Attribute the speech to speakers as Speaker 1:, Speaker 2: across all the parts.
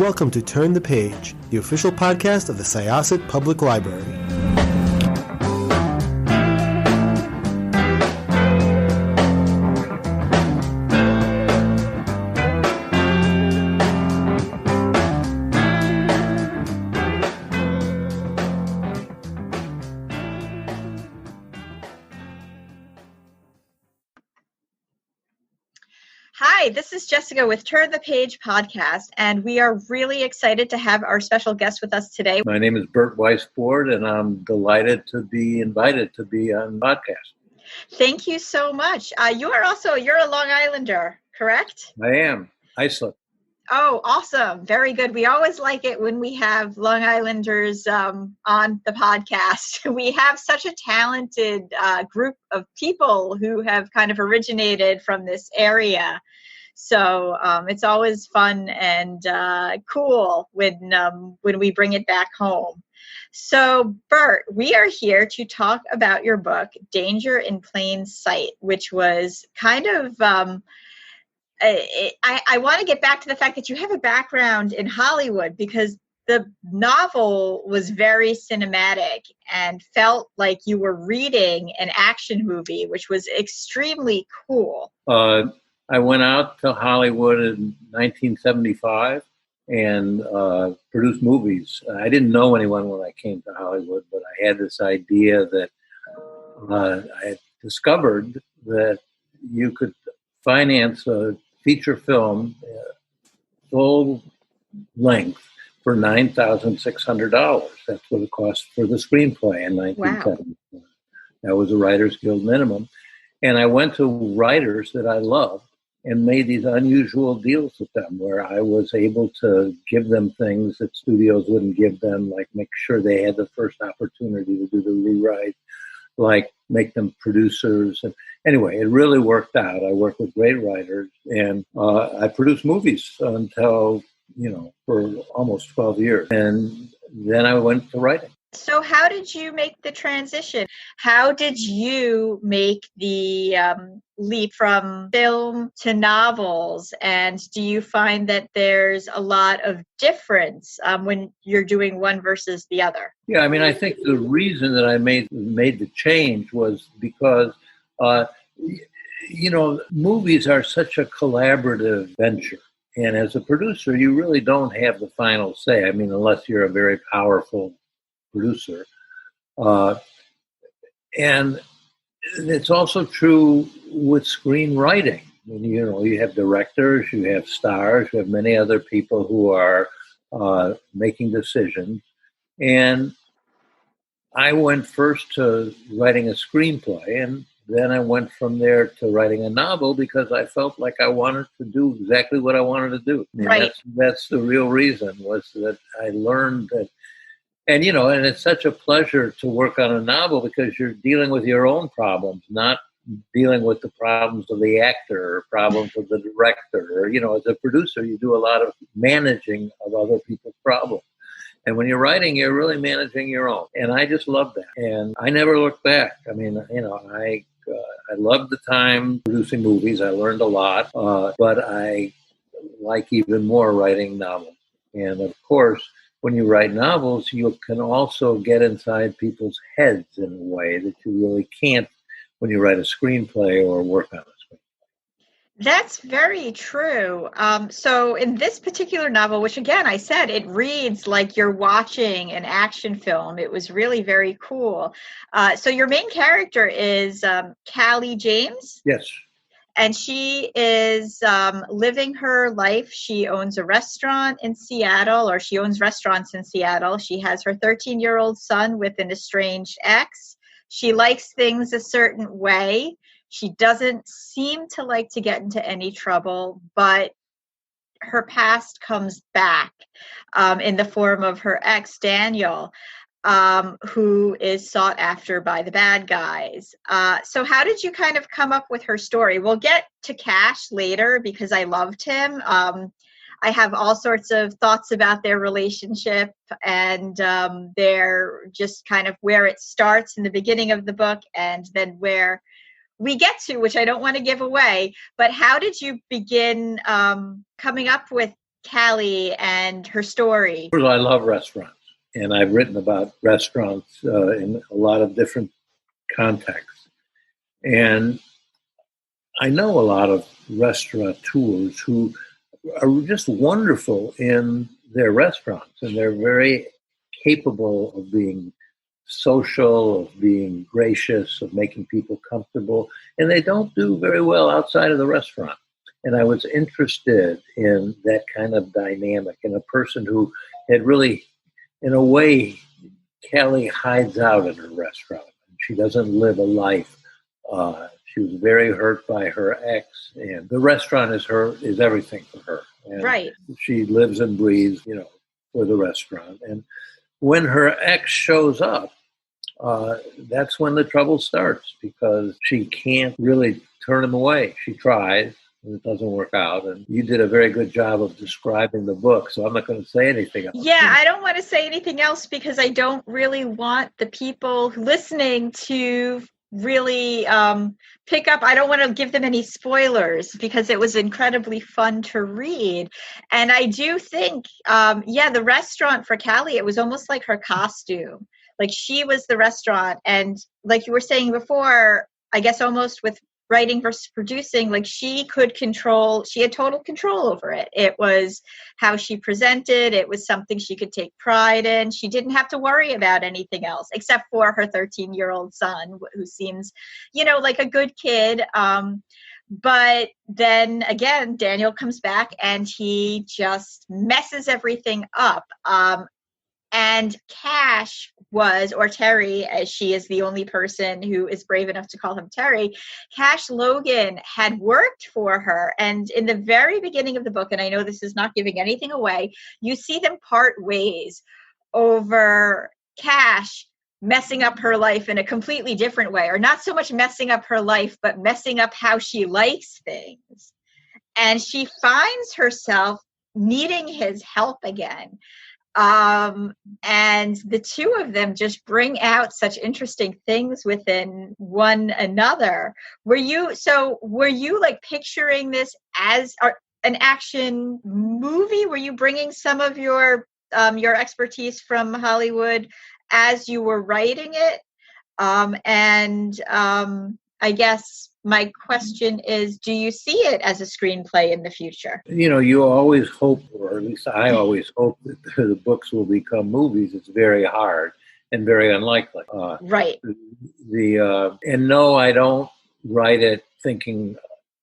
Speaker 1: welcome to Turn the Page, the official podcast of the Syosset Public Library.
Speaker 2: Hi, this is Jessica with Turn the Page podcast, and we are really excited to have our special guest with us today.
Speaker 3: My name is Burt Weissbourd, and I'm delighted to be invited to be on the podcast.
Speaker 2: Thank you so much. You're a Long Islander, correct?
Speaker 3: I am. Iceland.
Speaker 2: Oh, awesome. Very good. We always like it when we have Long Islanders on the podcast. We have such a talented group of people who have kind of originated from this area. So it's always fun and cool when we bring it back home. So, Burt, we are here to talk about your book, Danger in Plain Sight, which was kind of... I want to get back to the fact that you have a background in Hollywood, because the novel was very cinematic and felt like you were reading an action movie, which was extremely cool.
Speaker 3: I went out to Hollywood in 1975 and produced movies. I didn't know anyone when I came to Hollywood, but I had this idea that I had discovered that you could finance a feature film full length for $9,600. That's what it cost for the screenplay in 1970. Wow. That was a Writers Guild minimum. And I went to writers that I loved and made these unusual deals with them where I was able to give them things that studios wouldn't give them, like make sure they had the first opportunity to do the rewrite, like make them producers. And anyway, it really worked out. I worked with great writers, and I produced movies until, for almost 12 years. And then I went to writing.
Speaker 2: So how did you make the transition? How did you make the leap from film to novels? And do you find that there's a lot of difference when you're doing one versus the other?
Speaker 3: Yeah, I mean, I think the reason that I made the change was because, movies are such a collaborative venture. And as a producer, you really don't have the final say. I mean, unless you're a very powerful producer. And it's also true with screenwriting. I mean, you have directors, you have stars, you have many other people who are making decisions. And I went first to writing a screenplay, and then I went from there to writing a novel because I felt like I wanted to do exactly what I wanted to do.
Speaker 2: Right.
Speaker 3: That's the real reason, was that I learned that. And, and it's such a pleasure to work on a novel because you're dealing with your own problems, not dealing with the problems of the actor or problems of the director. Or, as a producer, you do a lot of managing of other people's problems. And when you're writing, you're really managing your own. And I just love that. And I never looked back. I mean, I loved the time producing movies. I learned a lot. But I like even more writing novels. And, of course, when you write novels, you can also get inside people's heads in a way that you really can't when you write a screenplay or work on a screenplay.
Speaker 2: That's very true. So in this particular novel, which again, I said, it reads like you're watching an action film. It was really very cool. So your main character is Callie James?
Speaker 3: Yes.
Speaker 2: And she is living her life. She owns a restaurant in Seattle, or she owns restaurants in Seattle. She has her 13-year-old son with an estranged ex. She likes things a certain way. She doesn't seem to like to get into any trouble, but her past comes back in the form of her ex, Daniel, who is sought after by the bad guys. So how did you kind of come up with her story? We'll get to Cash later because I loved him. I have all sorts of thoughts about their relationship and their just kind of where it starts in the beginning of the book and then where we get to, which I don't want to give away. But how did you begin coming up with Callie and her story?
Speaker 3: First of all, I love restaurants, and I've written about restaurants in a lot of different contexts. And I know a lot of restaurateurs who are just wonderful in their restaurants, and they're very capable of being social, of being gracious, of making people comfortable, and they don't do very well outside of the restaurant. And I was interested in that kind of dynamic, in a person who had really, in a way, Callie hides out in her restaurant. She doesn't live a life. She was very hurt by her ex, and the restaurant is everything for her. And
Speaker 2: right.
Speaker 3: She lives and breathes, for the restaurant. And when her ex shows up, that's when the trouble starts, because she can't really turn him away. She tries, and it doesn't work out. And you did a very good job of describing the book, so I'm not going to say anything else.
Speaker 2: Yeah, I don't want to say anything else because I don't really want the people listening to really pick up. I don't want to give them any spoilers because it was incredibly fun to read. And I do think, the restaurant for Callie, it was almost like her costume. Like she was the restaurant. And like you were saying before, I guess almost with writing versus producing, like she had total control over it. It was how she presented. It was something she could take pride in. She didn't have to worry about anything else except for her 13-year-old son, who seems, like a good kid. But then again, Daniel comes back and he just messes everything up. And Cash or Terry, as she is the only person who is brave enough to call him Terry, Cash Logan had worked for her. And in the very beginning of the book, and I know this is not giving anything away, you see them part ways over Cash messing up her life in a completely different way, or not so much messing up her life, but messing up how she likes things. And she finds herself needing his help again. And the two of them just bring out such interesting things within one another. Were you like picturing this as an action movie? Were you bringing some of your expertise from Hollywood as you were writing it? I guess my question is, do you see it as a screenplay in the future?
Speaker 3: You always hope, or at least I always hope, that the books will become movies. It's very hard and very unlikely.
Speaker 2: Right.
Speaker 3: And no, I don't write it thinking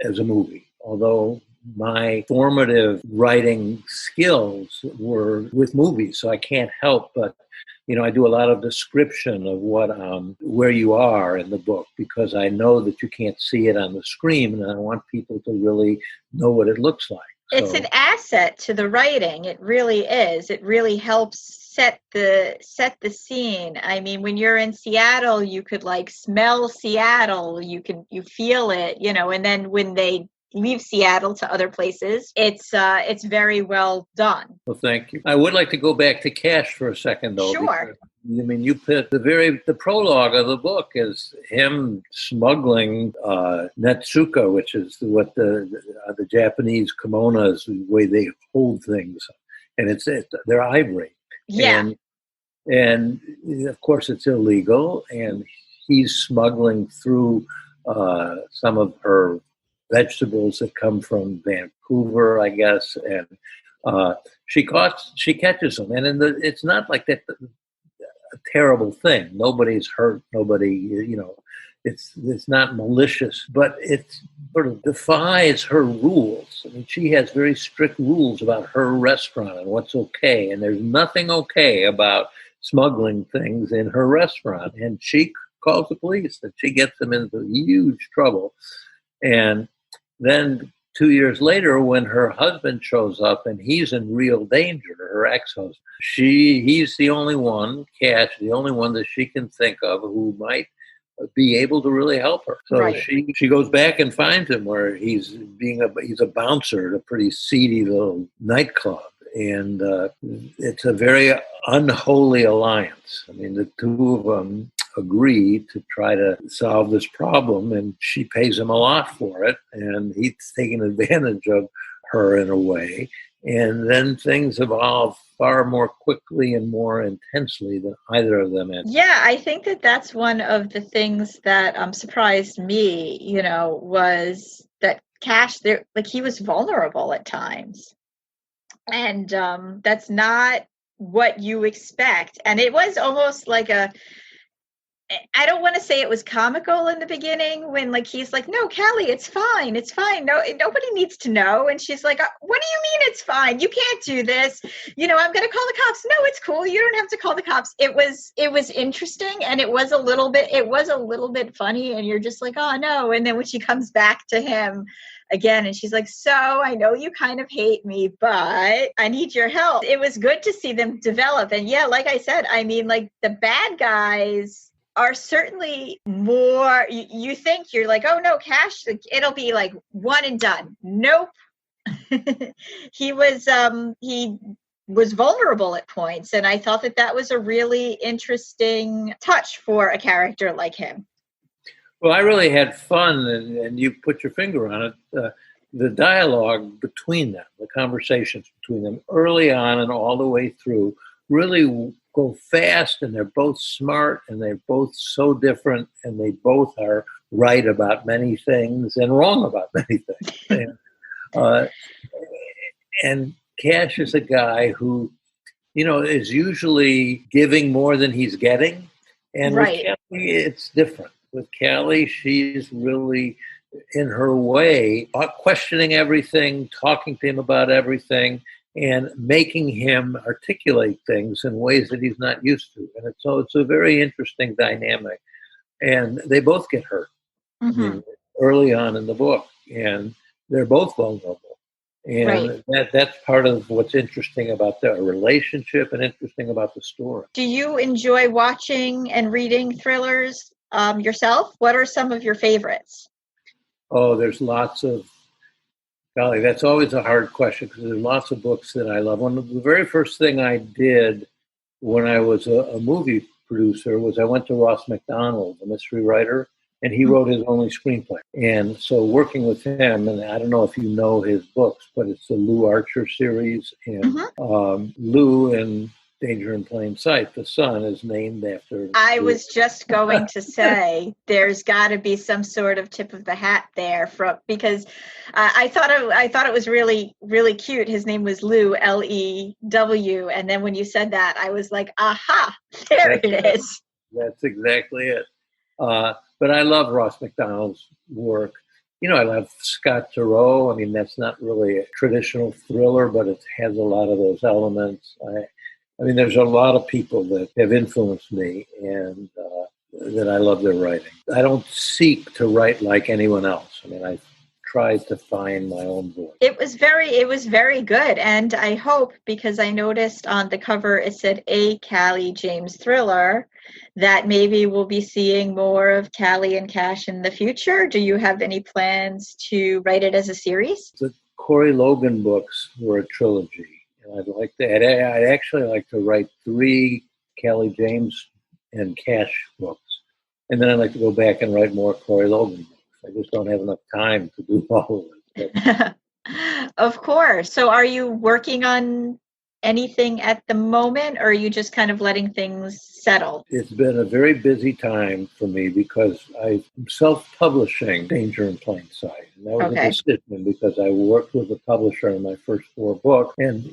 Speaker 3: as a movie, although my formative writing skills were with movies, so I can't help but I do a lot of description of where you are in the book, because I know that you can't see it on the screen, and I want people to really know what it looks like.
Speaker 2: It's an asset to the writing. It really is. It really helps set the scene. I mean, when you're in Seattle, you could like smell Seattle. You feel it, and then when they leave Seattle to other places, it's very well done.
Speaker 3: Well, thank you. I would like to go back to Cash for a second, though.
Speaker 2: Sure.
Speaker 3: You put the prologue of the book is him smuggling netsuka, which is what the Japanese kimonos, the way they hold things, and they're ivory.
Speaker 2: Yeah.
Speaker 3: And of course it's illegal, and he's smuggling through some of her vegetables that come from Vancouver, I guess, and she catches them, and it's not like that a terrible thing. Nobody's hurt. Nobody, it's not malicious, but it sort of defies her rules. I mean, she has very strict rules about her restaurant and what's okay, and there's nothing okay about smuggling things in her restaurant. And she calls the police, and she gets them into huge trouble. And then 2 years later, when her husband shows up and he's in real danger, her ex-husband, he's the only one, Cash, the only one that she can think of who might be able to really help her. So
Speaker 2: right.
Speaker 3: she goes back and finds him where he's a bouncer at a pretty seedy little nightclub. And it's a very unholy alliance. I mean, the two of them agree to try to solve this problem, and she pays him a lot for it, and he's taking advantage of her in a way. And then things evolved far more quickly and more intensely than either of them had.
Speaker 2: Yeah, I think that that's one of the things that surprised me, was that Cash, there, like, he was vulnerable at times. And that's not what you expect. And it was almost like I don't want to say it was comical in the beginning when, like, he's like, no, Callie, it's fine. It's fine. No, nobody needs to know. And she's like, what do you mean it's fine? You can't do this. I'm going to call the cops. No, it's cool. You don't have to call the cops. It was interesting. And it was a little bit funny. And you're just like, oh no. And then when she comes back to him again, and she's like, so I know you kind of hate me, but I need your help. It was good to see them develop. And yeah, like I said, I mean, like, the bad guys are certainly more, you think you're like, oh no, Cash, it'll be like one and done. Nope. he was vulnerable at points. And I thought that was a really interesting touch for a character like him.
Speaker 3: Well, I really had fun, and you put your finger on it. The dialogue between them, the conversations between them early on and all the way through really go fast, and they're both smart, and they're both so different, and they both are right about many things and wrong about many things. And Cash is a guy who, is usually giving more than he's getting. And
Speaker 2: right.
Speaker 3: With Callie, it's different. With Callie, she's really, in her way, questioning everything, talking to him about everything, and making him articulate things in ways that he's not used to. And it's a very interesting dynamic. And they both get hurt early on in the book, and they're both vulnerable. And that's part of what's interesting about their relationship and interesting about the story.
Speaker 2: Do you enjoy watching and reading thrillers yourself? What are some of your favorites?
Speaker 3: Oh, there's lots of, golly, that's always a hard question because there's lots of books that I love. One of the very first thing I did when I was a movie producer was I went to Ross MacDonald, the mystery writer, and he wrote his only screenplay. And so working with him, and I don't know if you know his books, but it's the Lou Archer series. And Lou in Danger in Plain Sight, the son, is named after...
Speaker 2: I was just going to say, there's got to be some sort of tip of the hat there, because I thought it was really, really cute. His name was Lou, Lew, and then when you said that, I was like, aha, it is.
Speaker 3: That's exactly it. But I love Ross MacDonald's work. I love Scott Turow. I mean, that's not really a traditional thriller, but it has a lot of those elements. I mean, there's a lot of people that have influenced me, and that I love their writing. I don't seek to write like anyone else. I mean, I try to find my own voice. It was
Speaker 2: very good, and I hope, because I noticed on the cover it said a Callie James thriller, that maybe we'll be seeing more of Callie and Cash in the future. Do you have any plans to write it as a series?
Speaker 3: The Corey Logan books were a trilogy. I'd actually like to write 3 Callie James and Cash books. And then I'd like to go back and write more Corey Logan books. I just don't have enough time to do all of it.
Speaker 2: Of course. So are you working on anything at the moment, or are you just kind of letting things settle?
Speaker 3: It's been a very busy time for me because I'm self-publishing Danger in Plain Sight. And that was a decision because I worked with a publisher on my first 4 books, and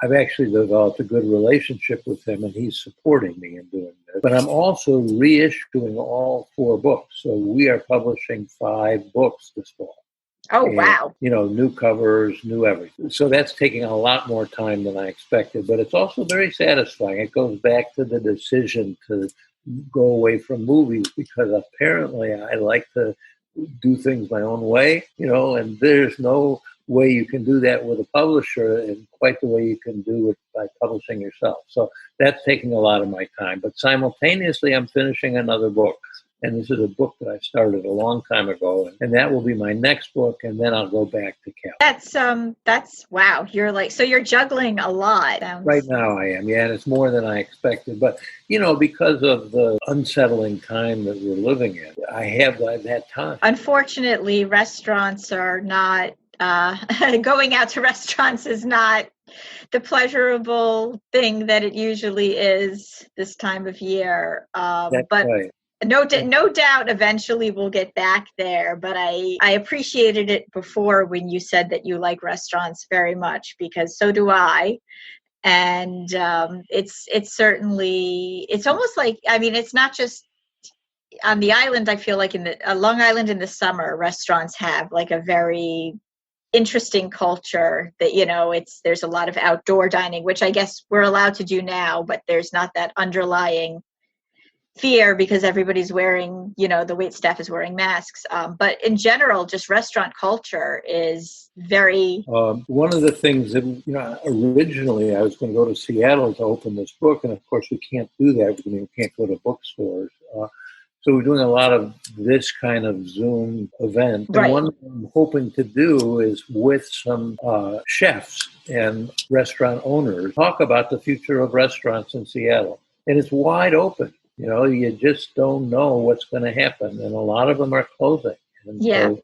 Speaker 3: I've actually developed a good relationship with him, and he's supporting me in doing this. But I'm also reissuing all 4 books. So we are publishing 5 books this fall.
Speaker 2: Oh, wow.
Speaker 3: New covers, new everything. So that's taking a lot more time than I expected, but it's also very satisfying. It goes back to the decision to go away from movies because apparently I like to do things my own way, and there's no way you can do that with a publisher in quite the way you can do it by publishing yourself. So that's taking a lot of my time. But simultaneously, I'm finishing another book. And this is a book that I started a long time ago, and that will be my next book, and then I'll go back to Callie.
Speaker 2: That's wow. You're juggling a lot.
Speaker 3: Right now I am, and it's more than I expected. But, because of the unsettling time that we're living in, I have that time.
Speaker 2: Unfortunately, restaurants are not, going out to restaurants is not the pleasurable thing that it usually is this time of year.
Speaker 3: That's
Speaker 2: But
Speaker 3: right.
Speaker 2: no doubt eventually we'll get back there. But I appreciated it before when you said that you like restaurants very much, because so do I. And it's certainly, it's almost like, I mean, it's not just on the island. I feel like in the Long Island in the summer, restaurants have like a very interesting culture that, there's a lot of outdoor dining, which I guess we're allowed to do now, but there's not that underlying fear because everybody's wearing, the wait staff is wearing masks. But in general, just restaurant culture is very...
Speaker 3: One of the things that, originally I was going to go to Seattle to open this book. And of course, we can't do that because we can't go to bookstores. So we're doing a lot of this kind of Zoom event.
Speaker 2: Right.
Speaker 3: And one thing I'm hoping to do is with some chefs and restaurant owners, talk about the future of restaurants in Seattle. And it's wide open. You just don't know what's going to happen. And a lot of them are closing. And so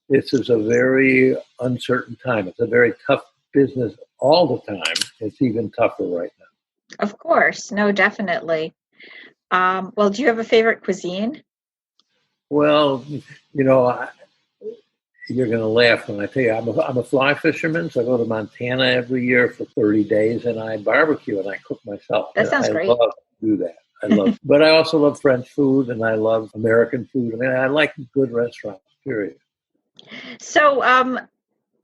Speaker 3: this is a very uncertain time. It's a very tough business all the time. It's even tougher right now.
Speaker 2: Of course. No, definitely. Well, do you have a favorite cuisine?
Speaker 3: Well, you're going to laugh when I tell you I'm a fly fisherman, so I go to Montana every year for 30 days, and I barbecue and I cook myself.
Speaker 2: That sounds great.
Speaker 3: I love to do that. But I also love French food and I love American food. I mean, I like good restaurants, period.
Speaker 2: So,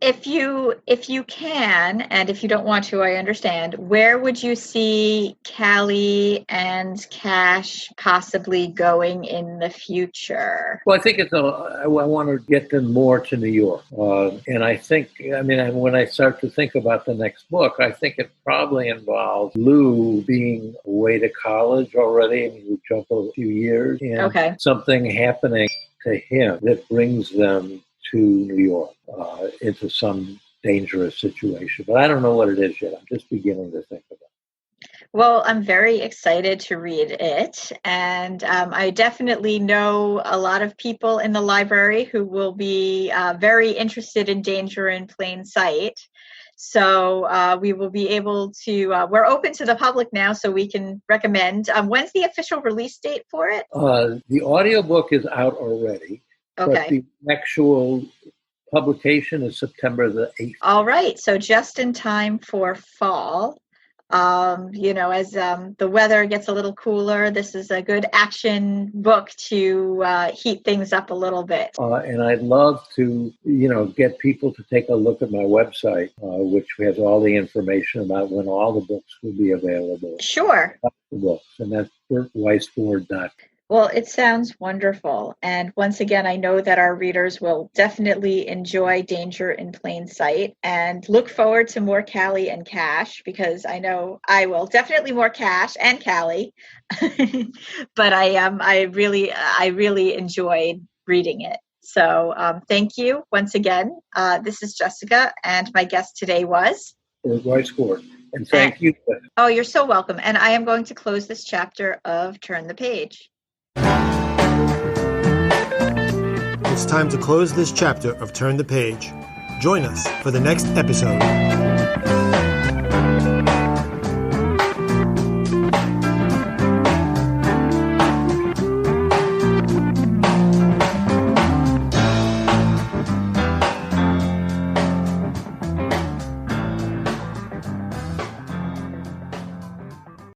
Speaker 2: if you can, and if you don't want to, I understand, where would you see Callie and Cash possibly going in the future?
Speaker 3: Well, I think I want to get them more to New York. And I think, when I start to think about the next book, I think it probably involves Lou being away to college already. I mean, we jump a few years and something happening to him that brings them to New York into some dangerous situation. But I don't know what it is yet. I'm just beginning to think about it.
Speaker 2: Well, I'm very excited to read it. And I definitely know a lot of people in the library who will be very interested in Danger in Plain Sight. So we will be able to, we're open to the public now, so we can recommend. When's the official release date for it?
Speaker 3: The audiobook is out already.
Speaker 2: Okay.
Speaker 3: But the actual publication is September the 8th.
Speaker 2: All right. So just in time for fall. As the weather gets a little cooler, this is a good action book to heat things up a little bit.
Speaker 3: And I'd love to, get people to take a look at my website, which has all the information about when all the books will be available.
Speaker 2: Sure.
Speaker 3: The books, and that's burtweissbourd.com.
Speaker 2: Well, it sounds wonderful. And once again, I know that our readers will definitely enjoy Danger in Plain Sight and look forward to more Callie and Cash, because I know I will. Definitely more Cash and Callie. But I really enjoyed reading it. So thank you once again. This is Jessica, and my guest today was
Speaker 3: Burt Weissbourd. And thank you.
Speaker 2: Oh, you're so welcome. And I am going to close this chapter of Turn the Page.
Speaker 1: It's time to close this chapter of Turn the Page. Join us for the next episode.